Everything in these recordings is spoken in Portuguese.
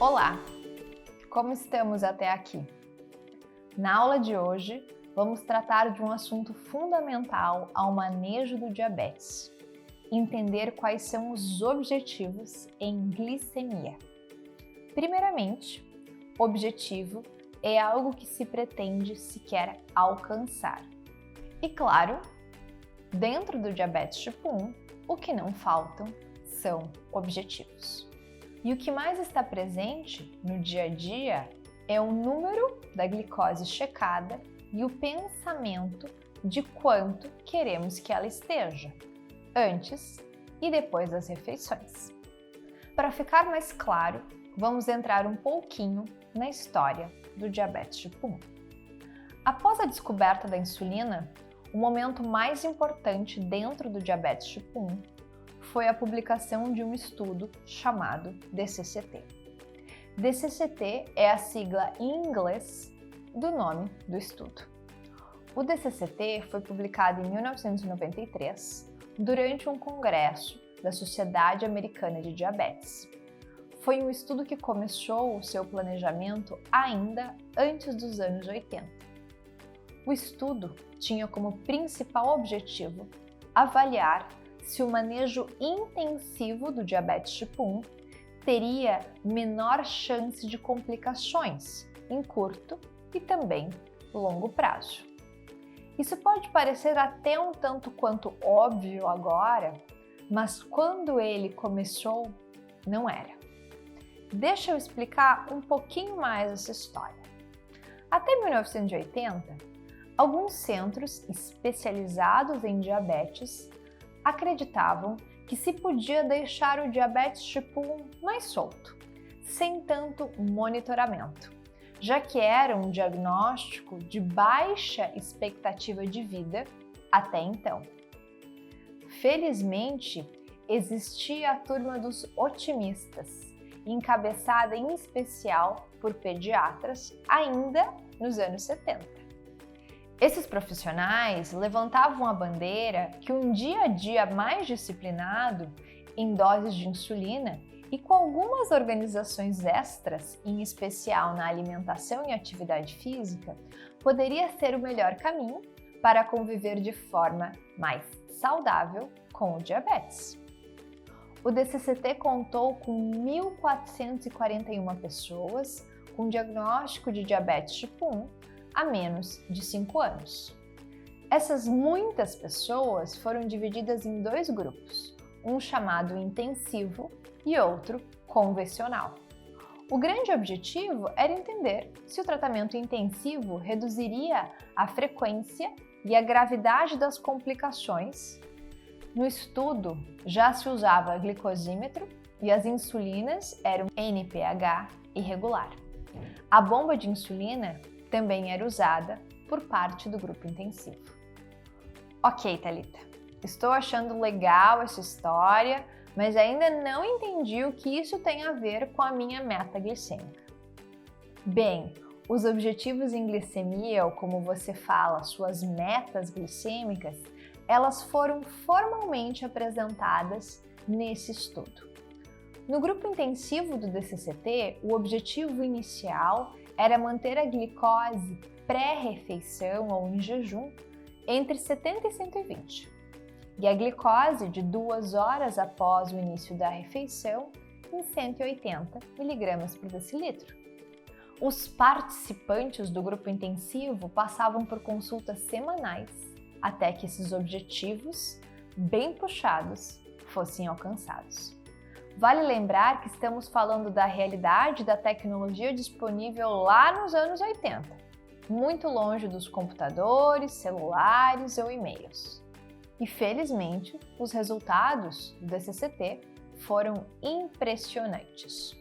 Olá! Como estamos até aqui? Na aula de hoje, vamos tratar de um assunto fundamental ao manejo do diabetes: entender quais são os objetivos em glicemia. Primeiramente, objetivo é algo que se pretende se quer alcançar. E claro, dentro do diabetes tipo 1, o que não faltam são objetivos. E o que mais está presente no dia a dia é o número da glicose checada e o pensamento de quanto queremos que ela esteja, antes e depois das refeições. Para ficar mais claro, vamos entrar um pouquinho na história do diabetes tipo 1. Após a descoberta da insulina, o momento mais importante dentro do diabetes tipo 1 foi a publicação de um estudo chamado DCCT. DCCT é a sigla em inglês do nome do estudo. O DCCT foi publicado em 1993 durante um congresso da Sociedade Americana de Diabetes. Foi um estudo que começou o seu planejamento ainda antes dos anos 80. O estudo tinha como principal objetivo avaliar se o manejo intensivo do diabetes tipo 1 teria menor chance de complicações em curto e também longo prazo. Isso pode parecer até um tanto quanto óbvio agora, mas quando ele começou, não era. Deixa eu explicar um pouquinho mais essa história. Até 1980, alguns centros especializados em diabetes acreditavam que se podia deixar o diabetes tipo 1 mais solto, sem tanto monitoramento, já que era um diagnóstico de baixa expectativa de vida até então. Felizmente, existia a turma dos otimistas, encabeçada em especial por pediatras ainda nos anos 70. Esses profissionais levantavam a bandeira que um dia a dia mais disciplinado em doses de insulina e com algumas organizações extras, em especial na alimentação e atividade física, poderia ser o melhor caminho para conviver de forma mais saudável com o diabetes. O DCCT contou com 1.441 pessoas com diagnóstico de diabetes tipo 1 há menos de 5 anos. Essas muitas pessoas foram divididas em dois grupos, um chamado intensivo e outro convencional. O grande objetivo era entender se o tratamento intensivo reduziria a frequência e a gravidade das complicações. No estudo, já se usava glicosímetro e as insulinas eram NPH irregular. A bomba de insulina também era usada por parte do grupo intensivo. Ok, Thalita, estou achando legal essa história, mas ainda não entendi o que isso tem a ver com a minha meta glicêmica. Bem, os objetivos em glicemia, ou como você fala, suas metas glicêmicas, elas foram formalmente apresentadas nesse estudo. No grupo intensivo do DCCT, o objetivo inicial era manter a glicose pré-refeição ou em jejum entre 70 e 120, e a glicose de 2 horas após o início da refeição em 180 mg por decilitro. Os participantes do grupo intensivo passavam por consultas semanais até que esses objetivos, bem puxados, fossem alcançados. Vale lembrar que estamos falando da realidade da tecnologia disponível lá nos anos 80, muito longe dos computadores, celulares ou e-mails. E felizmente, os resultados do DCCT foram impressionantes.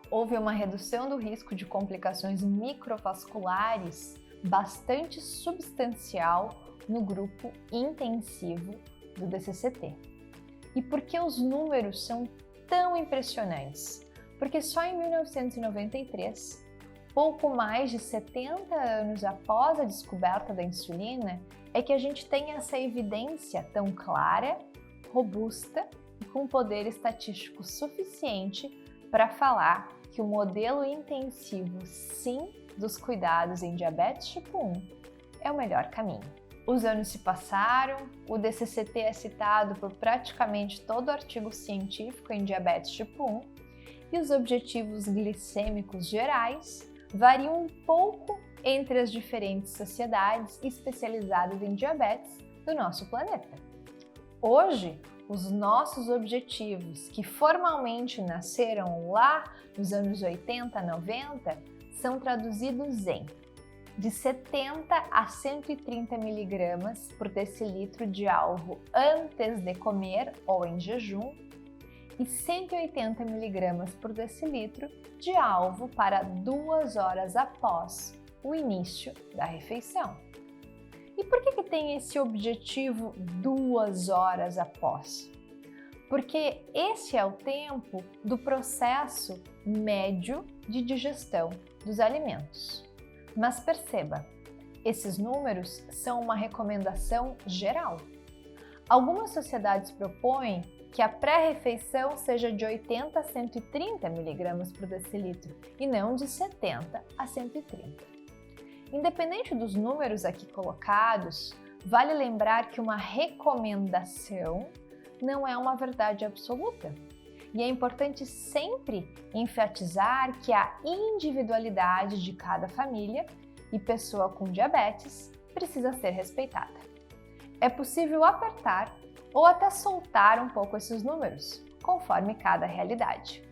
Houve uma redução do risco de complicações microvasculares bastante substancial no grupo intensivo do DCCT. E por que os números são tão impressionantes? Porque só em 1993, pouco mais de 70 anos após a descoberta da insulina, é que a gente tem essa evidência tão clara, robusta e com poder estatístico suficiente para falar que o modelo intensivo sim dos cuidados em diabetes tipo 1 é o melhor caminho. Os anos se passaram, o DCCT é citado por praticamente todo artigo científico em diabetes tipo 1 e os objetivos glicêmicos gerais variam um pouco entre as diferentes sociedades especializadas em diabetes do nosso planeta. Hoje, os nossos objetivos, que formalmente nasceram lá nos anos 80, 90, são traduzidos em de 70 a 130 mg por decilitro de alvo antes de comer ou em jejum e 180 mg por decilitro de alvo para 2 horas após o início da refeição. E por que tem esse objetivo 2 horas após? Porque esse é o tempo do processo médio de digestão dos alimentos. Mas perceba, esses números são uma recomendação geral. Algumas sociedades propõem que a pré-refeição seja de 80 a 130 mg por decilitro e não de 70 a 130. Independente dos números aqui colocados, vale lembrar que uma recomendação não é uma verdade absoluta. E é importante sempre enfatizar que a individualidade de cada família e pessoa com diabetes precisa ser respeitada. É possível apertar ou até soltar um pouco esses números, conforme cada realidade.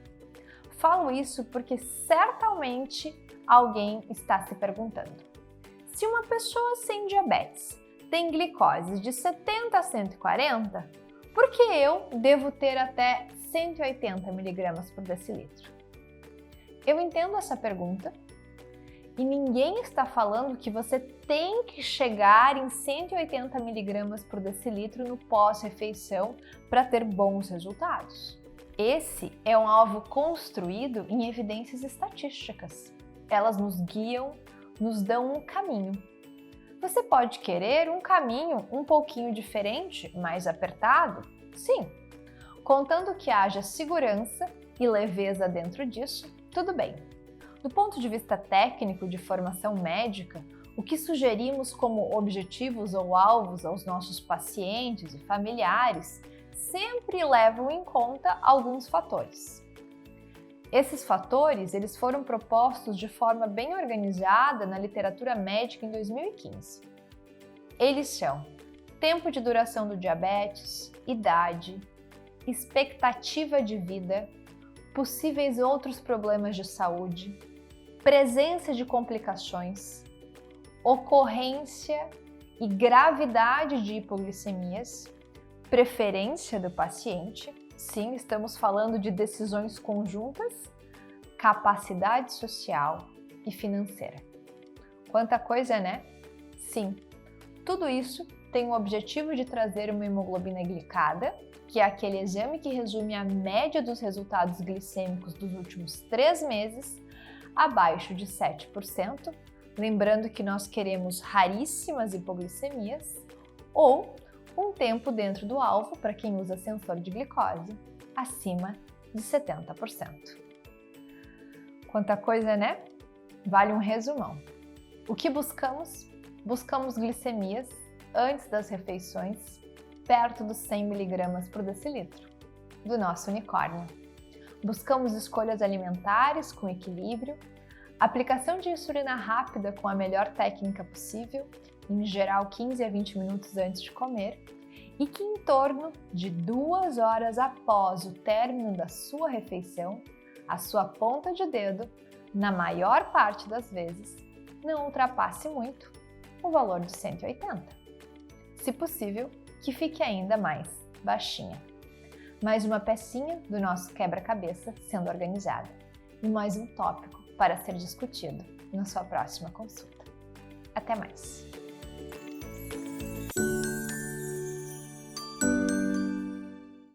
Falo isso porque certamente alguém está se perguntando: se uma pessoa sem diabetes tem glicose de 70 a 140, por que eu devo ter até 180 mg por decilitro? Eu entendo essa pergunta e ninguém está falando que você tem que chegar em 180 mg por decilitro no pós-refeição para ter bons resultados. Esse é um alvo construído em evidências estatísticas. Elas nos guiam, nos dão um caminho. Você pode querer um caminho um pouquinho diferente, mais apertado? Sim. Contanto que haja segurança e leveza dentro disso, tudo bem. Do ponto de vista técnico de formação médica, o que sugerimos como objetivos ou alvos aos nossos pacientes e familiares sempre levam em conta alguns fatores. Esses fatores eles foram propostos de forma bem organizada na literatura médica em 2015. Eles são tempo de duração do diabetes, idade, expectativa de vida, possíveis outros problemas de saúde, presença de complicações, ocorrência e gravidade de hipoglicemias, preferência do paciente, sim, estamos falando de decisões conjuntas, capacidade social e financeira. Quanta coisa, né? Sim, tudo isso tem o objetivo de trazer uma hemoglobina glicada, que é aquele exame que resume a média dos resultados glicêmicos dos últimos 3 meses, abaixo de 7%, lembrando que nós queremos raríssimas hipoglicemias, ou um tempo dentro do alvo, para quem usa sensor de glicose, acima de 70%. Quanta coisa, né? Vale um resumão. O que buscamos? Buscamos glicemias antes das refeições, perto dos 100 mg por decilitro, do nosso unicórnio. Buscamos escolhas alimentares com equilíbrio, aplicação de insulina rápida com a melhor técnica possível, em geral 15 a 20 minutos antes de comer, e que em torno de 2 horas após o término da sua refeição, a sua ponta de dedo, na maior parte das vezes, não ultrapasse muito o valor de 180. Se possível, que fique ainda mais baixinha. Mais uma pecinha do nosso quebra-cabeça sendo organizada e mais um tópico para ser discutido na sua próxima consulta. Até mais!